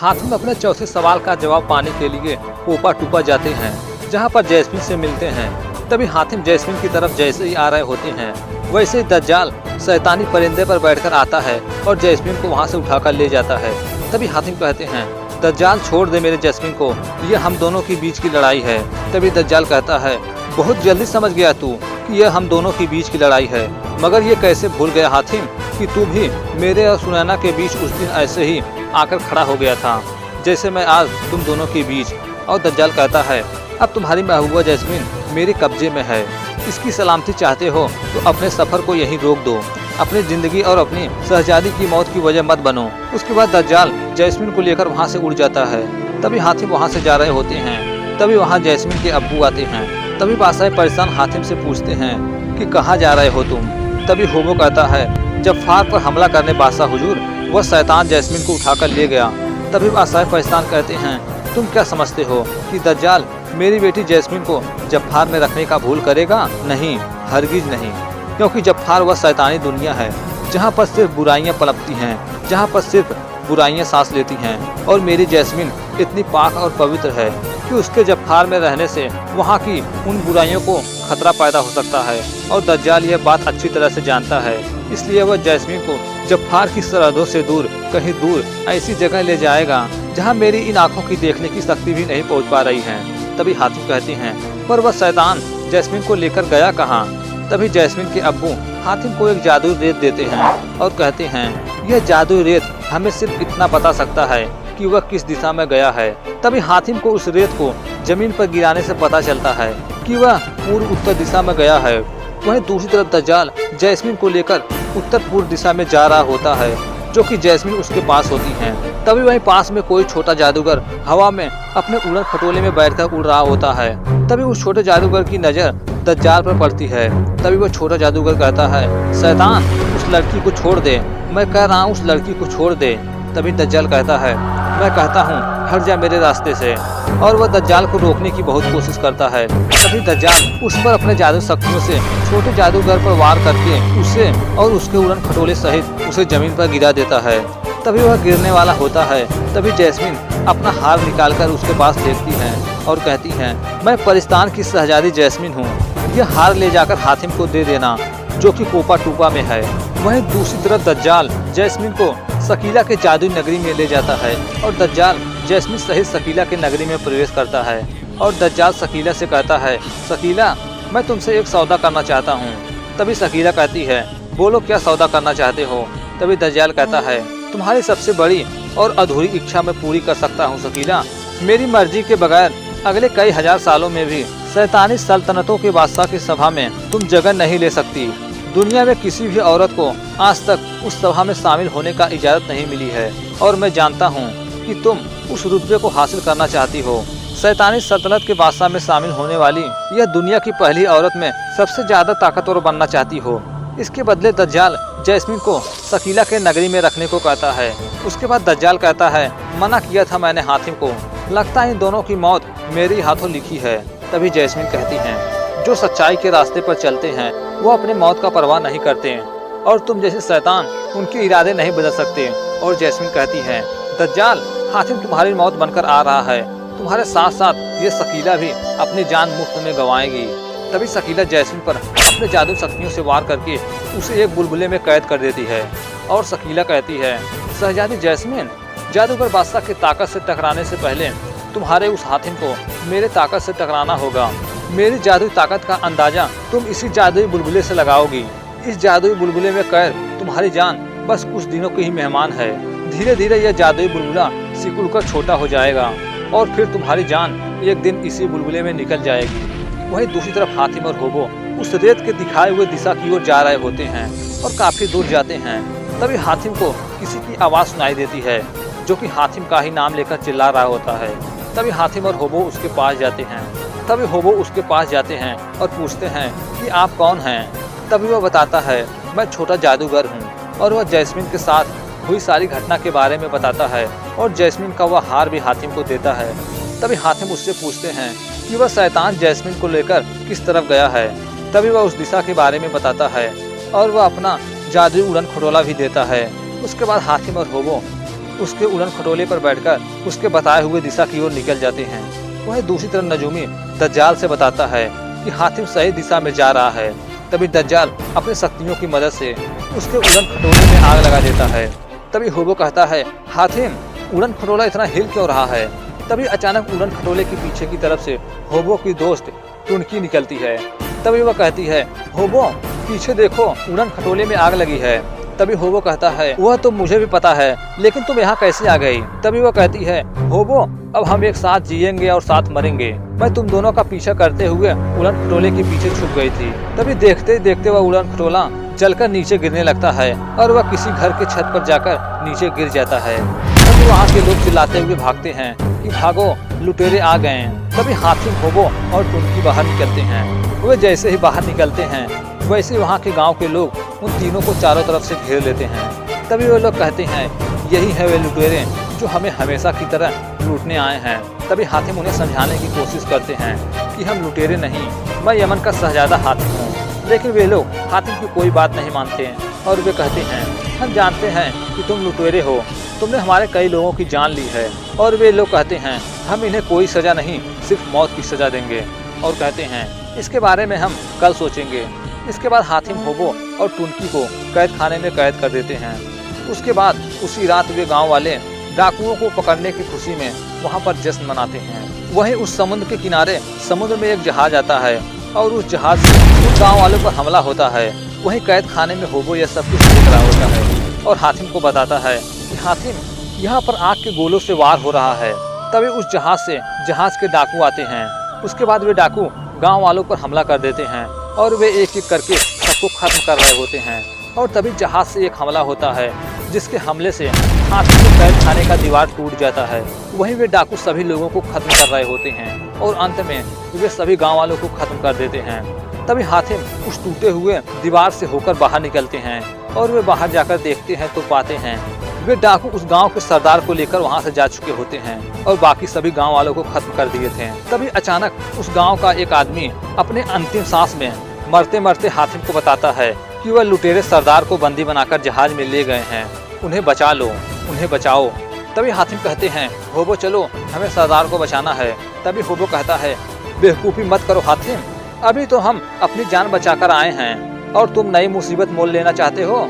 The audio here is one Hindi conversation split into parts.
हातिम अपने चौथे सवाल का जवाब पाने के लिए कोपा टूपा जाते हैं, जहां पर जैस्मिन से मिलते हैं। तभी हातिम जैस्मिन की तरफ जैसे ही आ रहे होते हैं, वैसे ही दज्जाल शैतानी परिंदे पर बैठकर आता है और जैस्मिन को वहां से उठाकर ले जाता है। तभी हातिम कहते हैं, दज्जाल छोड़ दे मेरे जैस्मिन को, ये हम दोनों के बीच की लड़ाई है। तभी दज्जाल कहता है, बहुत जल्दी समझ गया तू कि यह हम दोनों के बीच की लड़ाई है, मगर ये कैसे भूल गया हातिम कि तू भी मेरे और सुनैना के बीच उस दिन ऐसे ही आकर खड़ा हो गया था, जैसे मैं आज तुम दोनों के बीच। और दज्जाल कहता है, अब तुम्हारी महबूबा जैस्मिन मेरे कब्जे में है, इसकी सलामती चाहते हो तो अपने सफर को यहीं रोक दो, अपनी जिंदगी और अपनी शहजादी की मौत की वजह मत बनो। उसके बाद दज्जाल जैस्मिन को लेकर वहाँ से उड़ जाता है। तभी हातिम वहाँ से जा रहे होते हैं। तभी वहाँ जैस्मिन के अब्बू आते हैं। तभी बादशाह परेशान हातिम से पूछते हैं कि कहाँ जा रहे हो तुम। तभी होबो कहता है, जफ़ार पर हमला करने बादशाह हुजूर, वह शैतान जैस्मिन को उठाकर ले गया। तभी बादशाह परेशान कहते हैं, तुम क्या समझते हो कि दज्जाल मेरी बेटी जैस्मिन को जफ़ार में रखने का भूल करेगा? नहीं, हरगिज नहीं, क्योंकि जफ़ार वह शैतानी दुनिया है जहाँ पर सिर्फ बुराइयाँ पनपती हैं, जहाँ पर सिर्फ बुराइयाँ सांस लेती हैं। और मेरी जैस्मिन इतनी पाक और पवित्र है कि उसके जफ़ार में रहने से वहाँ की उन बुराइयों को खतरा पैदा हो सकता है। और दज्जाल यह बात अच्छी तरह से जानता है, इसलिए वह जैस्मिन को जफ़ार की सरहदों से दूर, कहीं दूर ऐसी जगह ले जाएगा जहाँ मेरी इन आँखों की देखने की शक्ति भी नहीं पहुँच पा रही है। तभी हातिम कहते हैं, पर वह शैतान जैस्मिन को लेकर गया कहाँ? तभी जैस्मिन के अब्बू हातिम को एक जादुई रेत देते हैं और कहते हैं, यह जादुई रेत हमें सिर्फ इतना बता सकता है कि वह किस दिशा में गया है। तभी हातिम को उस रेत को जमीन पर गिराने से पता चलता है कि वह पूर्व उत्तर दिशा में गया है। वहीं दूसरी तरफ दज्जाल जैस्मिन को लेकर उत्तर पूर्व दिशा में जा रहा होता है, जो कि जैस्मिन उसके पास होती हैं। तभी वहीं पास में कोई छोटा जादूगर हवा में अपने उड़न खटोले में बैठकर उड़ रहा होता है। तभी उस छोटे जादूगर की नज़र दज्जाल पर पड़ती है। तभी वह छोटा जादूगर कहता है, शैतान उस लड़की को छोड़ दे, मैं कह रहा हूँ उस लड़की को छोड़ दे। तभी दज्जाल कहता है, मैं कहता हूँ हट जा मेरे रास्ते से। और वह दज्जाल को रोकने की बहुत कोशिश करता है। तभी दज्जाल उस पर अपने जादू शक्तियों से छोटे जादूगर पर वार करके उसे और उसके उड़न खटोले सहित उसे जमीन पर गिरा देता है। तभी वह गिरने वाला होता है। तभी जैस्मिन अपना हार निकालकर उसके पास फेंकती है और कहती है, मैं परिस्तान की शहजादी जैस्मिन हूँ, यह हार ले जाकर हातिम को दे देना, जो कि कोपा टूपा में है। वहीं दूसरी तरफ दज्जाल जैस्मिन को शकीला के जादुई नगरी में ले जाता है और दज्जाल जैस्मिन सहित शकीला के नगरी में प्रवेश करता है। और दज्जाल शकीला से कहता है, शकीला मैं तुमसे एक सौदा करना चाहता हूँ। तभी शकीला कहती है, बोलो क्या सौदा करना चाहते हो? तभी दज्जाल कहता है, तुम्हारी सबसे बड़ी और अधूरी इच्छा मैं पूरी कर सकता हूँ शकीला। मेरी मर्जी के बगैर अगले कई हजार सालों में भी शैतानी सल्तनतों के बादशाह की सभा में तुम जगह नहीं ले सकती। दुनिया में किसी भी औरत को आज तक उस सभा में शामिल होने का इजाज़त नहीं मिली है। और मैं जानता हूँ कि तुम उस रुतबे को हासिल करना चाहती हो। शैतानी सल्तनत के बादशाह में शामिल होने वाली यह दुनिया की पहली औरत में सबसे ज़्यादा ताकतवर बनना चाहती हो। इसके बदले दज्जाल जैस्मिन को शकीला के नगरी में रखने को कहता है। उसके बाद दज्जाल कहता है, मना किया था मैंने हातिम को, लगता है इन दोनों की मौत मेरे हाथों लिखी है। तभी जैस्मिन कहती हैं, जो सच्चाई के रास्ते पर चलते हैं वो अपने मौत का परवाह नहीं करते हैं, और तुम जैसे शैतान उनके इरादे नहीं बदल सकते। और जैस्मिन कहती है, दज्जाल हातिम तुम्हारी मौत बनकर आ रहा है, तुम्हारे साथ साथ ये शकीला भी अपनी जान मुफ्त में गंवाएगी। तभी शकीला जैस्मिन पर अपने जादू शक्तियों से वार करके उसे एक बुलबुले में कैद कर देती है। और शकीला कहती है, शहजादी जैस्मिन, जादूगर बादशाह की ताकत से टकराने से पहले तुम्हारे उस हातिम को मेरे ताकत से टकराना होगा। मेरी जादुई ताकत का अंदाजा तुम इसी जादुई बुलबुले से लगाओगी। इस जादुई बुलबुले में कैद तुम्हारी जान बस कुछ दिनों की ही मेहमान है। धीरे धीरे यह जादुई बुलबुला सिकुड़ कर छोटा हो जाएगा और फिर तुम्हारी जान एक दिन इसी बुलबुले में निकल जाएगी। वहीं दूसरी तरफ हातिम और होबो उस रेत के दिखाए हुए दिशा की ओर जा रहे होते हैं और काफी दूर जाते हैं। तभी हातिम को किसी की आवाज़ सुनाई देती है, जो कि हातिम का ही नाम लेकर चिल्ला रहा होता है। तभी हातिम और होबो उसके पास जाते हैं। तभी होबो उसके पास जाते हैं और पूछते हैं कि आप कौन हैं? तभी वह बताता है, मैं छोटा जादूगर हूँ। और वह जैस्मिन के साथ हुई सारी घटना के बारे में बताता है और जैस्मिन का वह हार भी हातिम को देता है। तभी हातिम उससे पूछते हैं कि वह शैतान जैस्मिन को लेकर किस तरफ गया है। तभी वह उस दिशा के बारे में बताता है और वह अपना जादुई उड़न खटोला भी देता है। उसके बाद हातिम और होबो उसके उड़न खटोले पर बैठकर उसके बताए हुए दिशा की ओर निकल जाते हैं। वहीं दूसरी तरफ नजूमी दज्जाल से बताता है कि हातिम सही दिशा में जा रहा है। तभी दज्जाल अपनी शक्तियों की मदद से उसके उड़न खटोले में आग लगा देता है। तभी होबो कहता है, हातिम उड़न खटोला इतना हिल क्यों रहा है। तभी अचानक उड़न खटोले के पीछे की तरफ से होबो की दोस्त टुनकी निकलती है। तभी वह कहती है, होबो पीछे देखो, उड़न खटोले में आग लगी है। तभी होबो कहता है, वह तो मुझे भी पता है, लेकिन तुम यहाँ कैसे आ गई। तभी वह कहती है, होबो अब हम एक साथ जिएंगे और साथ मरेंगे। मैं तुम दोनों का पीछा करते हुए उड़न खटोले के पीछे छुप गई थी। तभी देखते देखते वह उड़न खटोला जलकर नीचे गिरने लगता है और वह किसी घर के छत पर जाकर नीचे गिर जाता है। तभी वहाँ के लोग चिल्लाते हुए भागते हैं कि भागो, लुटेरे आ गए हैं। तभी हातिम, होबो और टुनकी बाहर निकलते हैं। वे जैसे ही बाहर निकलते हैं वैसे वहाँ के गांव के लोग उन तीनों को चारों तरफ से घेर लेते हैं। तभी वे लोग कहते हैं, यही है वे लुटेरे जो हमें हमेशा की तरह लूटने आए हैं। तभी हातिम उन्हें समझाने की कोशिश करते हैं कि हम लुटेरे नहीं, मैं यमन का शहजादा हातिम हूँ। लेकिन वे लोग हातिम की कोई बात नहीं मानते हैं और वे कहते हैं, हम जानते हैं कि तुम लुटेरे हो, तुमने हमारे कई लोगों की जान ली है। और वे लोग कहते हैं, हम इन्हें कोई सजा नहीं, सिर्फ मौत की सजा देंगे। और कहते हैं, इसके बारे में हम कल सोचेंगे। इसके बाद हातिम होबो और टुनकी को कैद खाने में कैद कर देते हैं। उसके बाद उसी रात वे गांव वाले डाकुओं को पकड़ने की खुशी में वहां पर जश्न मनाते हैं। वहीं उस समुद्र के किनारे समुद्र में एक जहाज आता है और उस जहाज से उन गाँव वालों पर हमला होता है। वहीं कैद खाने में होबो यह सब कुछ देख रहा होता है और हातिम को बताता है कि हातिम, यहाँ पर आग के गोलों से वार हो रहा है। तभी उस जहाज से जहाज के डाकू आते हैं। उसके बाद वे डाकू गांव वालों पर हमला कर देते हैं और वे एक एक करके सबको खत्म कर रहे होते हैं। और तभी जहाज से एक हमला होता है जिसके हमले से हातिम के कैद खाने का दीवार टूट जाता है। वहीं वे डाकू सभी लोगों को खत्म कर रहे होते हैं और अंत में वे सभी गांव वालों को खत्म कर देते हैं। तभी हातिम उस टूटे हुए दीवार से होकर बाहर निकलते हैं और वे बाहर जाकर देखते हैं तो पाते हैं वे डाकू उस गांव के सरदार को लेकर वहां से जा चुके होते हैं और बाकी सभी गांव वालों को खत्म कर दिए थे। तभी अचानक उस गांव का एक आदमी अपने अंतिम सांस में मरते मरते हातिम को बताता है कि वह लुटेरे सरदार को बंदी बनाकर जहाज में ले गए हैं, उन्हें बचा लो, उन्हें बचाओ। तभी हातिम कहते हैं, होबो चलो, हमें सरदार को बचाना है। तभी होबो कहता है, बेवकूफ़ी मत करो हातिम, अभी तो हम अपनी जान बचाकर आए हैं और तुम नई मुसीबत मोल लेना चाहते हो।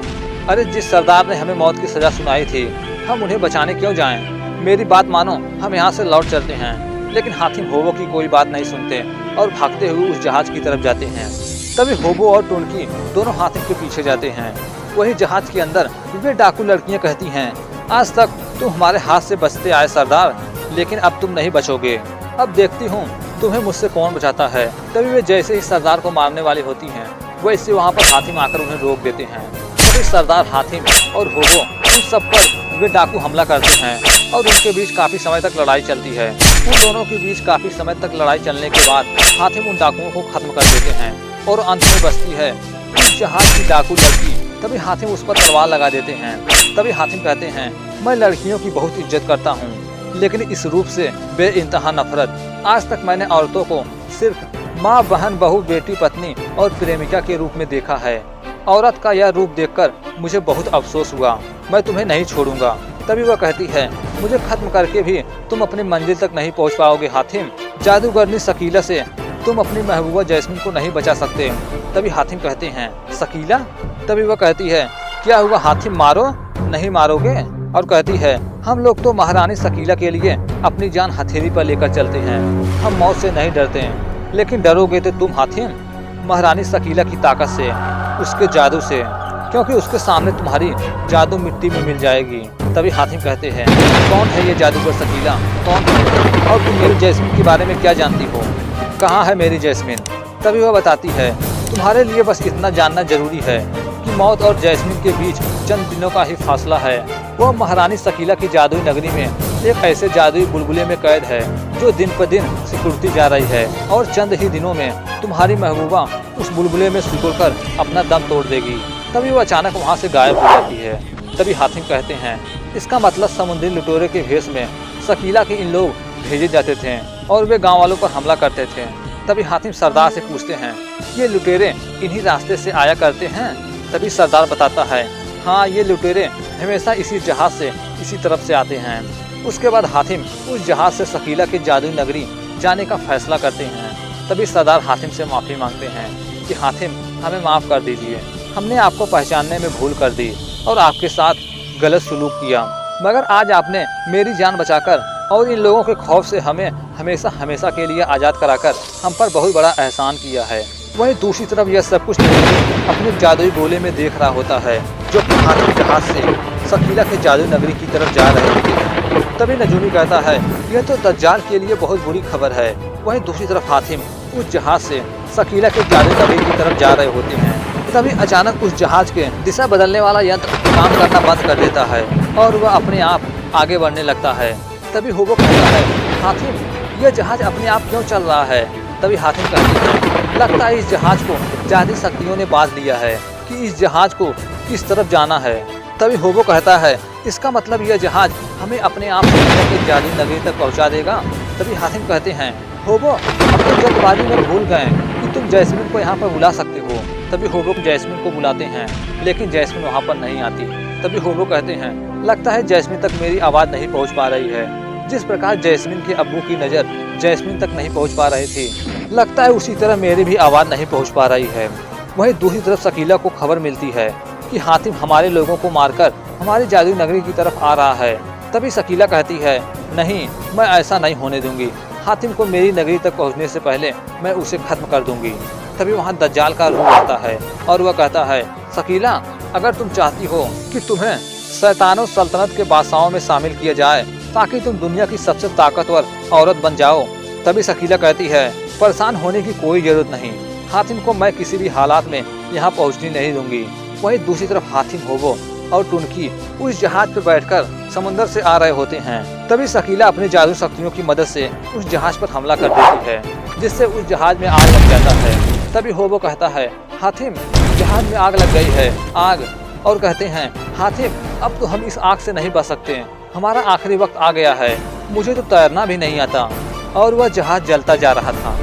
अरे जिस सरदार ने हमें मौत की सजा सुनाई थी, हम उन्हें बचाने क्यों जाएं? मेरी बात मानो, हम यहाँ से लौट चलते हैं। लेकिन हातिम होबो की कोई बात नहीं सुनते और भागते हुए उस जहाज की तरफ जाते हैं। तभी होबो और टुनकी दोनों हातिम के पीछे जाते हैं। वही जहाज के अंदर वे डाकू लड़कियां कहती हैं, आज तक तुम हमारे हाथ से बचते आए सरदार, लेकिन अब तुम नहीं बचोगे। अब देखती हूँ तुम्हें मुझसे कौन बचाता है। तभी वे जैसे ही सरदार को मारने वाली होती हैं, वैसे वहाँ पर हातिम आकर उन्हें रोक देते हैं। तभी सरदार, हातिम और होबो उन सब पर वे डाकू हमला करते हैं और उनके बीच काफी समय तक लड़ाई चलती है। उन दोनों के बीच काफी समय तक लड़ाई चलने के बाद हातिम उन डाकुओं को खत्म कर देते हैं और अंत में बचती है उस जहाज की डाकू लड़की। तभी हातिम उस पर तलवार लगा देते हैं। तभी हातिम कहते हैं, मैं लड़कियों की बहुत इज्जत करता हूँ, लेकिन इस रूप से बेइंतहा नफरत। आज तक मैंने औरतों को सिर्फ माँ, बहन, बहू, बेटी, पत्नी और प्रेमिका के रूप में देखा है। औरत का यह रूप देखकर मुझे बहुत अफसोस हुआ। मैं तुम्हें नहीं छोड़ूंगा। तभी वह कहती है, मुझे खत्म करके भी तुम अपनी मंजिल तक नहीं पहुंच पाओगे हातिम। जादूगरनी शकीला से तुम अपनी महबूबा जैस्मिन को नहीं बचा सकते। तभी हातिम कहते हैं, शकीला? तभी वह कहती है, क्या हुआ हातिम, मारो, नहीं मारोगे? और कहती है, हम लोग तो महारानी शकीला के लिए अपनी जान हथेली पर लेकर चलते हैं, हम मौत से नहीं डरते हैं। लेकिन डरोगे तो तुम हातिम, महारानी शकीला की ताकत से, उसके जादू से, क्योंकि उसके सामने तुम्हारी जादू मिट्टी में मिल जाएगी। तभी हातिम कहते हैं, कौन है ये जादूगर शकीला, कौन है? और तुम मेरी जैस्मिन के बारे में क्या जानती हो? कहाँ है मेरी जैस्मिन? तभी वह बताती है, तुम्हारे लिए बस इतना जानना जरूरी है कि मौत और जैस्मिन के बीच चंद दिनों का ही फासला है। वह महारानी शकीला की जादुई नगरी में एक ऐसे जादुई बुलबुले में कैद है जो दिन पर दिन सिकुड़ती जा रही है और चंद ही दिनों में तुम्हारी महबूबा उस बुलबुले में सिकुड़कर अपना दम तोड़ देगी। तभी वो अचानक वहाँ से गायब हो जाती है। तभी हातिम कहते हैं, इसका मतलब समुद्री लुटेरे के भेष में शकीला के इन लोग भेजे जाते थे और वे गाँव वालों पर हमला करते थे। तभी हातिम सरदार से पूछते हैं, ये लुटेरे इन्हीं रास्ते से आया करते हैं? तभी सरदार बताता है, हाँ, ये लुटेरे हमेशा इसी जहाज से इसी तरफ से आते हैं। उसके बाद हातिम उस जहाज से शकीला की जादुई नगरी जाने का फैसला करते हैं। तभी सरदार हातिम से माफ़ी मांगते हैं कि हातिम हमें माफ़ कर दीजिए, हमने आपको पहचानने में भूल कर दी और आपके साथ गलत सलूक किया, मगर आज आपने मेरी जान बचाकर और इन लोगों के खौफ से हमें हमेशा हमेशा के लिए आज़ाद कराकर हम पर बहुत बड़ा एहसान किया है। वहीं दूसरी तरफ यह सब कुछ नजूमी अपने जादुई गोले में देख रहा होता है जो कि हातिम जहाज से शकीला के जादुई नगरी की तरफ जा रहे होते हैं। तभी नजूमी कहता है यह तो दज्जाल के लिए बहुत बुरी खबर है। वहीं दूसरी तरफ हातिम उस जहाज से शकीला के जादुई नगरी की तरफ जा रहे होते हैं। तभी अचानक उस जहाज के दिशा बदलने वाला यंत्र काम करना बंद कर देता है और वह अपने आप आगे बढ़ने लगता है। तभी हुबो कहता है हातिम यह जहाज अपने आप क्यों चल रहा है। तभी हातिम कहते हैं लगता है इस जहाज को जादुई शक्तियों ने बांध लिया है कि इस जहाज को किस तरफ जाना है। तभी हुबो कहता है इसका मतलब यह जहाज हमें अपने आप के जादुई नगरी तक पहुंचा देगा। तभी हातिम कहते हैं हुबो अपनी जल्दबाजी में भूल गए कि तुम जैस्मिन को यहाँ पर बुला सकते हो। तभी हुबो जैस्मिन को बुलाते हैं लेकिन जैस्मिन वहाँ पर नहीं आती। तभी हुबो कहते हैं लगता है जैस्मिन तक मेरी आवाज़ नहीं पहुँच पा रही है। जिस प्रकार जैस्मिन के अब्बू की नज़र जैस्मिन तक नहीं पहुँच पा रही थी, लगता है उसी तरह मेरी भी आवाज़ नहीं पहुँच पा रही है। वहीं दूसरी तरफ शकीला को खबर मिलती है कि हातिम हमारे लोगों को मारकर हमारी जादुई नगरी की तरफ आ रहा है। तभी शकीला कहती है नहीं, मैं ऐसा नहीं होने दूंगी। हातिम को मेरी नगरी तक पहुंचने से पहले मैं उसे खत्म कर दूंगी। तभी वहां दज्जाल का रूह आता है और वह कहता है शकीला अगर तुम चाहती हो कि तुम्हें शैतानों सल्तनत के बादशाहों में शामिल किया जाए ताकि तुम दुनिया की सबसे ताकतवर औरत बन जाओ। तभी शकीला कहती है परेशान होने की कोई जरूरत नहीं, हातिम को मैं किसी भी हालात में यहाँ पहुँचने नहीं दूंगी। वहीं दूसरी तरफ हातिम हुबो और टुनकी उस जहाज पर बैठकर समुद्र से आ रहे होते हैं। तभी शकीला अपनी जादू शक्तियों की मदद से उस जहाज पर हमला कर देती है जिससे उस जहाज में आग लग जाता है। तभी हुबो कहता है हातिम जहाज में आग लग गई है आग, और कहते हैं हातिम अब तो हम इस आग से नहीं बच सकते, हमारा आखिरी वक्त आ गया है, मुझे तो तैरना भी नहीं आता। और वह जहाज जलता जा रहा था।